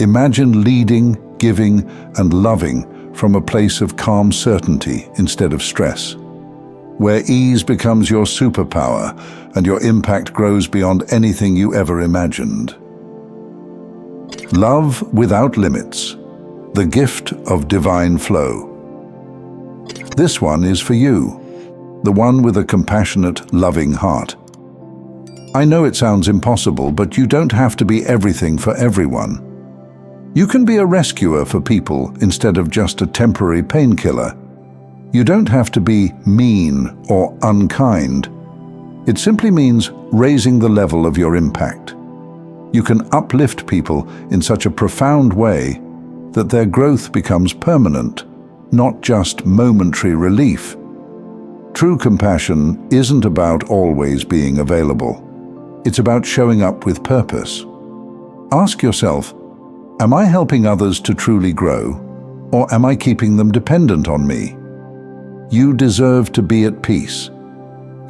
Imagine leading, giving, and loving from a place of calm certainty instead of stress, where ease becomes your superpower and your impact grows beyond anything you ever imagined. Love without limits, the gift of divine flow. This one is for you, the one with a compassionate, loving heart. I know it sounds impossible, but you don't have to be everything for everyone. You can be a rescuer for people instead of just a temporary painkiller. You don't have to be mean or unkind. It simply means raising the level of your impact. You can uplift people in such a profound way that their growth becomes permanent, not just momentary relief. True compassion isn't about always being available. It's about showing up with purpose. Ask yourself, am I helping others to truly grow, or am I keeping them dependent on me? You deserve to be at peace.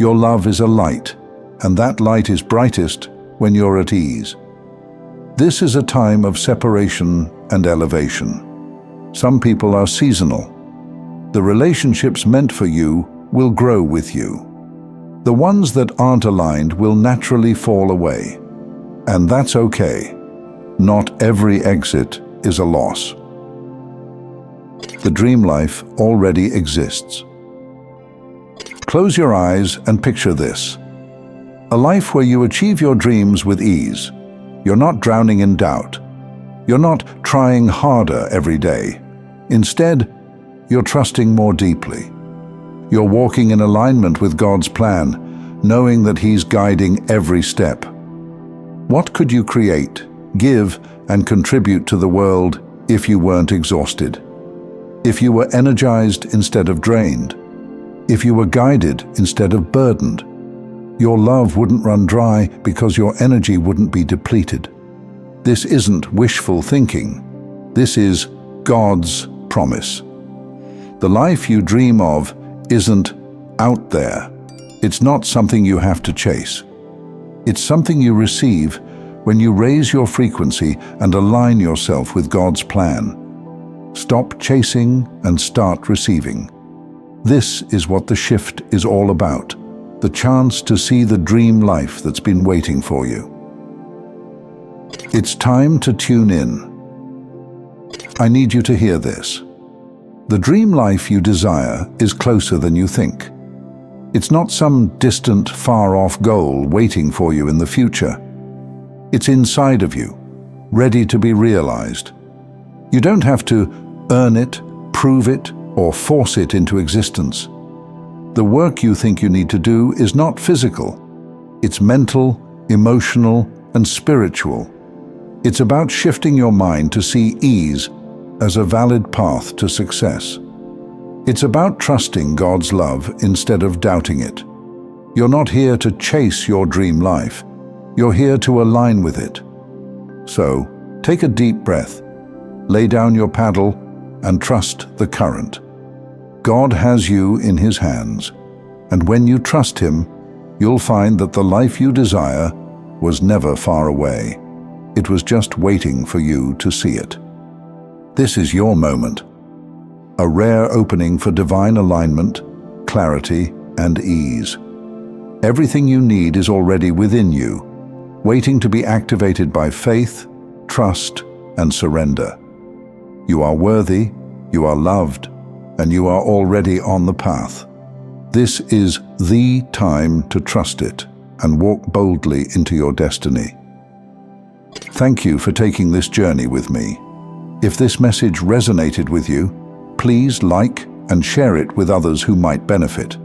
Your love is a light, and that light is brightest when you're at ease. This is a time of separation and elevation. Some people are seasonal. The relationships meant for you will grow with you. The ones that aren't aligned will naturally fall away. And that's okay. Not every exit is a loss. The dream life already exists. Close your eyes and picture this. A life where you achieve your dreams with ease. You're not drowning in doubt. You're not trying harder every day. Instead, you're trusting more deeply. You're walking in alignment with God's plan, knowing that He's guiding every step. What could you create, give, and contribute to the world if you weren't exhausted? If you were energized instead of drained? If you were guided instead of burdened? Your love wouldn't run dry because your energy wouldn't be depleted. This isn't wishful thinking. This is God's promise. The life you dream of isn't out there. It's not something you have to chase. It's something you receive when you raise your frequency and align yourself with God's plan. Stop chasing and start receiving. This is what the shift is all about, the chance to see the dream life that's been waiting for you. It's time to tune in. I need you to hear this. The dream life you desire is closer than you think. It's not some distant, far-off goal waiting for you in the future. It's inside of you, ready to be realized. You don't have to earn it, prove it, or force it into existence. The work you think you need to do is not physical. It's mental, emotional, and spiritual. It's about shifting your mind to see ease as a valid path to success. It's about trusting God's love instead of doubting it. You're not here to chase your dream life. You're here to align with it. So, take a deep breath, lay down your paddle, and trust the current. God has you in His hands, and when you trust Him, you'll find that the life you desire was never far away. It was just waiting for you to see it. This is your moment, a rare opening for divine alignment, clarity, and ease. Everything you need is already within you, waiting to be activated by faith, trust, and surrender. You are worthy, you are loved, and you are already on the path. This is the time to trust it and walk boldly into your destiny. Thank you for taking this journey with me. If this message resonated with you, please like and share it with others who might benefit.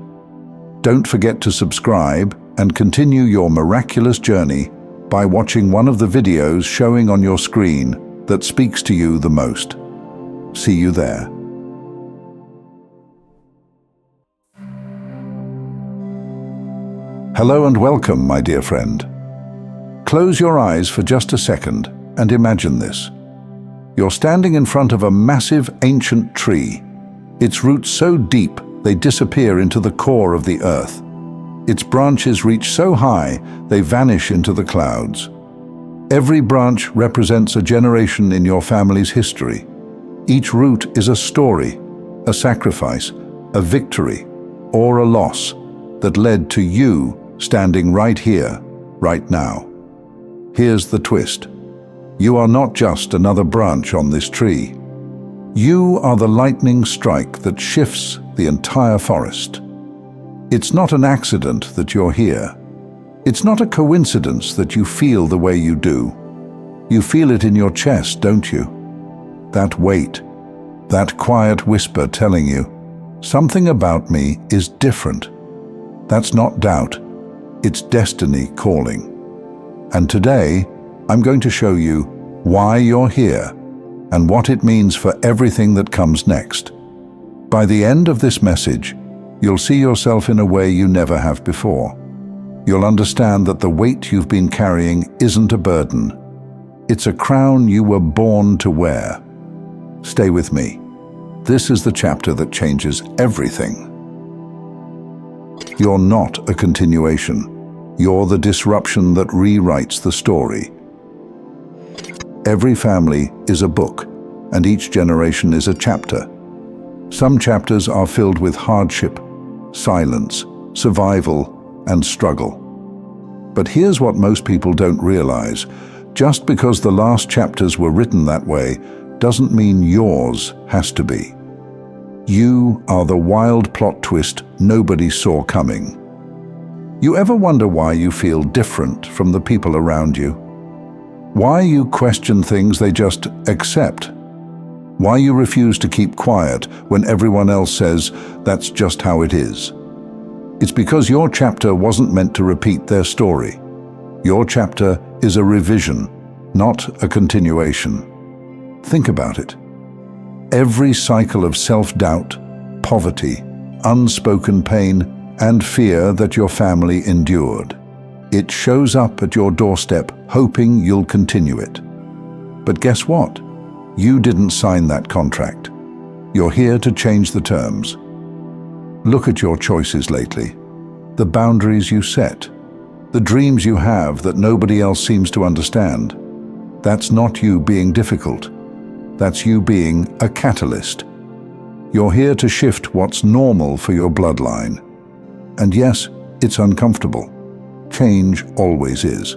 Don't forget to subscribe and continue your miraculous journey by watching one of the videos showing on your screen that speaks to you the most. See you there. Hello and welcome, my dear friend. Close your eyes for just a second and imagine this. You're standing in front of a massive ancient tree. Its roots so deep they disappear into the core of the earth. Its branches reach so high they vanish into the clouds. Every branch represents a generation in your family's history. Each root is a story, a sacrifice, a victory, or a loss that led to you standing right here, right now. Here's the twist. You are not just another branch on this tree. You are the lightning strike that shifts the entire forest. It's not an accident that you're here. It's not a coincidence that you feel the way you do. You feel it in your chest, don't you? That weight, that quiet whisper telling you, something about me is different. That's not doubt, it's destiny calling. And today, I'm going to show you why you're here and what it means for everything that comes next. By the end of this message, you'll see yourself in a way you never have before. You'll understand that the weight you've been carrying isn't a burden. It's a crown you were born to wear. Stay with me. This is the chapter that changes everything. You're not a continuation. You're the disruption that rewrites the story. Every family is a book, and each generation is a chapter. Some chapters are filled with hardship, silence, survival, and struggle. But here's what most people don't realize. Just because the last chapters were written that way doesn't mean yours has to be. You are the wild plot twist nobody saw coming. You ever wonder why you feel different from the people around you? Why you question things they just accept? Why you refuse to keep quiet when everyone else says that's just how it is? It's because your chapter wasn't meant to repeat their story. Your chapter is a revision, not a continuation. Think about it. Every cycle of self-doubt, poverty, unspoken pain, and fear that your family endured. It shows up at your doorstep, hoping you'll continue it. But guess what? You didn't sign that contract. You're here to change the terms. Look at your choices lately, the boundaries you set, the dreams you have that nobody else seems to understand. That's not you being difficult. That's you being a catalyst. You're here to shift what's normal for your bloodline. And yes, it's uncomfortable. Change always is.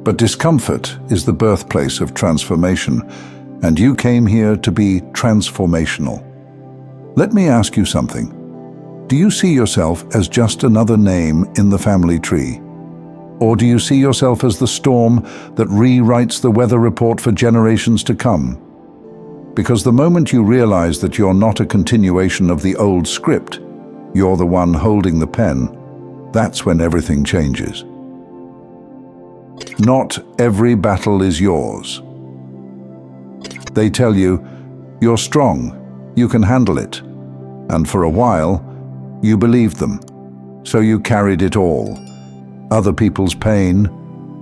But discomfort is the birthplace of transformation, and you came here to be transformational. Let me ask you something. Do you see yourself as just another name in the family tree? Or do you see yourself as the storm that rewrites the weather report for generations to come? Because the moment you realize that you're not a continuation of the old script, you're the one holding the pen, that's when everything changes. Not every battle is yours. They tell you, you're strong, you can handle it. And for a while, you believed them. So you carried it all. Other people's pain,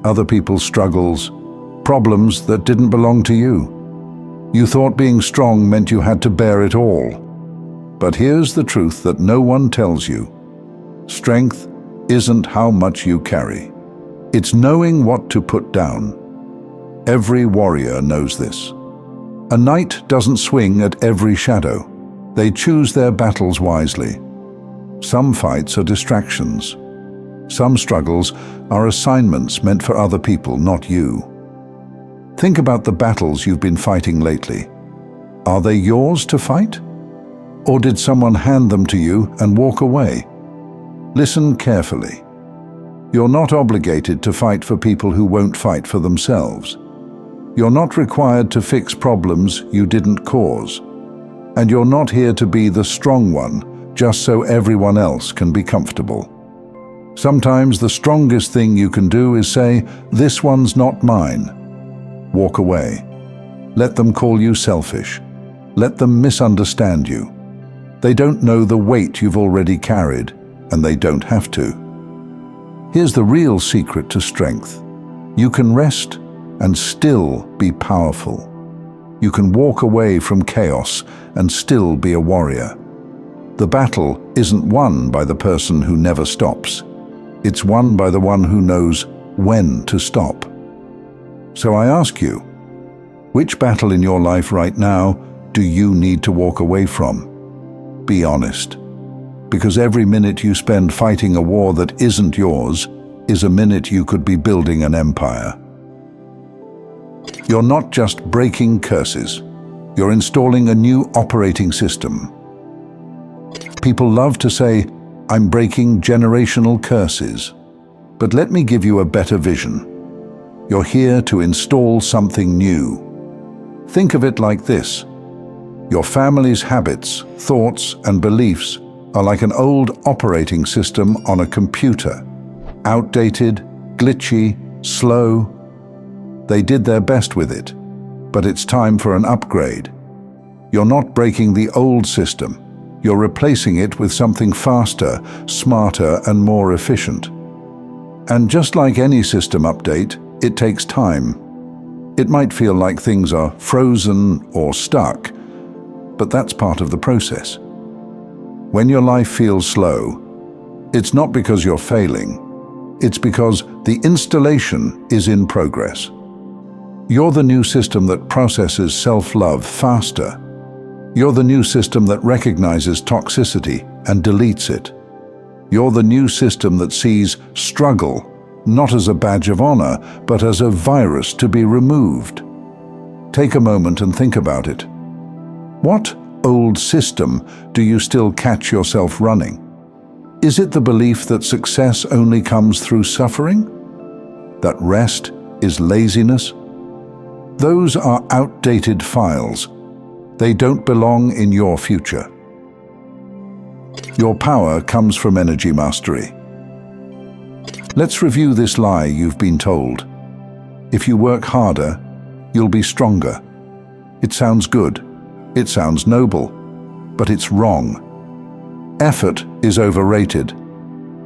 other people's struggles, problems that didn't belong to you. You thought being strong meant you had to bear it all. But here's the truth that no one tells you. Strength isn't how much you carry. It's knowing what to put down. Every warrior knows this. A knight doesn't swing at every shadow. They choose their battles wisely. Some fights are distractions. Some struggles are assignments meant for other people, not you. Think about the battles you've been fighting lately. Are they yours to fight? Or did someone hand them to you and walk away? Listen carefully. You're not obligated to fight for people who won't fight for themselves. You're not required to fix problems you didn't cause. And you're not here to be the strong one just so everyone else can be comfortable. Sometimes the strongest thing you can do is say, "This one's not mine." Walk away. Let them call you selfish. Let them misunderstand you. They don't know the weight you've already carried, and they don't have to. Here's the real secret to strength. You can rest and still be powerful. You can walk away from chaos and still be a warrior. The battle isn't won by the person who never stops. It's won by the one who knows when to stop. So I ask you, which battle in your life right now do you need to walk away from? Be honest. Because every minute you spend fighting a war that isn't yours is a minute you could be building an empire. You're not just breaking curses. You're installing a new operating system. People love to say, "I'm breaking generational curses." But let me give you a better vision. You're here to install something new. Think of it like this. Your family's habits, thoughts, and beliefs are like an old operating system on a computer. Outdated, glitchy, slow. They did their best with it, but it's time for an upgrade. You're not breaking the old system. You're replacing it with something faster, smarter, and more efficient. And just like any system update, it takes time. It might feel like things are frozen or stuck, but that's part of the process. When your life feels slow, it's not because you're failing. It's because the installation is in progress. You're the new system that processes self-love faster. You're the new system that recognizes toxicity and deletes it. You're the new system that sees struggle not as a badge of honor, but as a virus to be removed. Take a moment and think about it. What old system do you still catch yourself running? Is it the belief that success only comes through suffering? That rest is laziness? Those are outdated files. They don't belong in your future. Your power comes from energy mastery. Let's review this lie you've been told. If you work harder, you'll be stronger. It sounds good. It sounds noble. But it's wrong. Effort is overrated,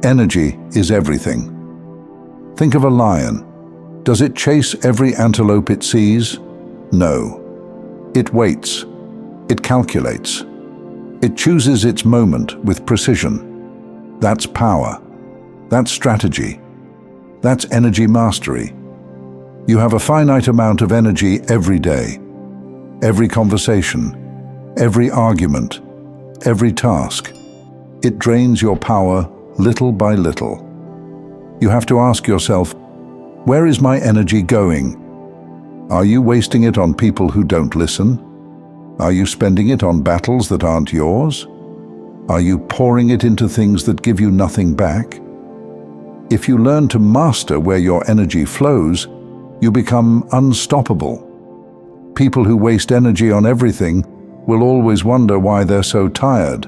Energy is everything. Think of a lion. Does it chase every antelope it sees? No. It waits. It calculates. It chooses its moment with precision. That's power. That's strategy. That's energy mastery. You have a finite amount of energy every day. Every conversation, every argument, every task. It drains your power little by little. You have to ask yourself, where is my energy going? Are you wasting it on people who don't listen? Are you spending it on battles that aren't yours? Are you pouring it into things that give you nothing back? If you learn to master where your energy flows, you become unstoppable. People who waste energy on everything will always wonder why they're so tired.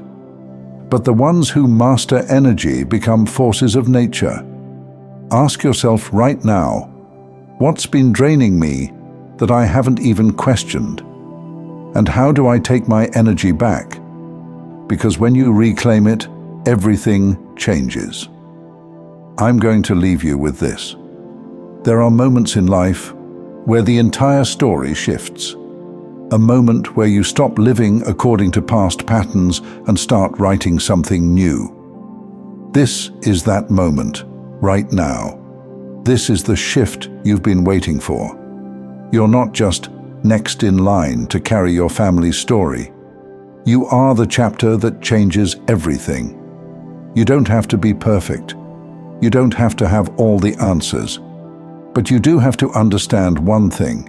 But the ones who master energy become forces of nature. Ask yourself right now, what's been draining me that I haven't even questioned? And how do I take my energy back? Because when you reclaim it, everything changes. I'm going to leave you with this. There are moments in life where the entire story shifts. A moment where you stop living according to past patterns and start writing something new. This is that moment, right now. This is the shift you've been waiting for. You're not just next in line to carry your family's story. You are the chapter that changes everything. You don't have to be perfect. You don't have to have all the answers. But you do have to understand one thing.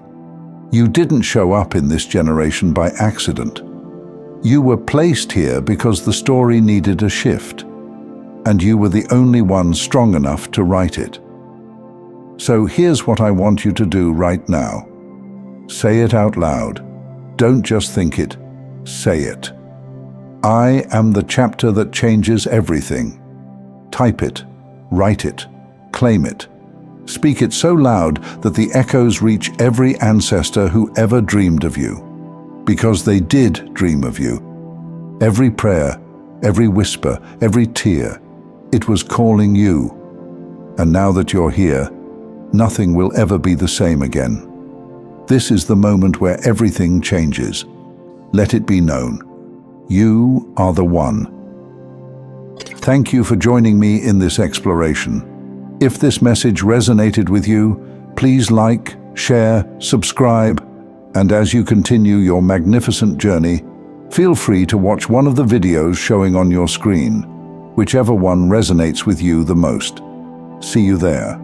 You didn't show up in this generation by accident. You were placed here because the story needed a shift, and you were the only one strong enough to write it. So here's what I want you to do right now. Say it out loud. Don't just think it, say it. I am the chapter that changes everything. Type it, write it, claim it. Speak it so loud that the echoes reach every ancestor who ever dreamed of you. Because they did dream of you. Every prayer, every whisper, every tear, it was calling you. And now that you're here, nothing will ever be the same again. This is the moment where everything changes. Let it be known. You are the one. Thank you for joining me in this exploration. If this message resonated with you, please like, share, subscribe, and as you continue your magnificent journey, feel free to watch one of the videos showing on your screen, whichever one resonates with you the most. See you there.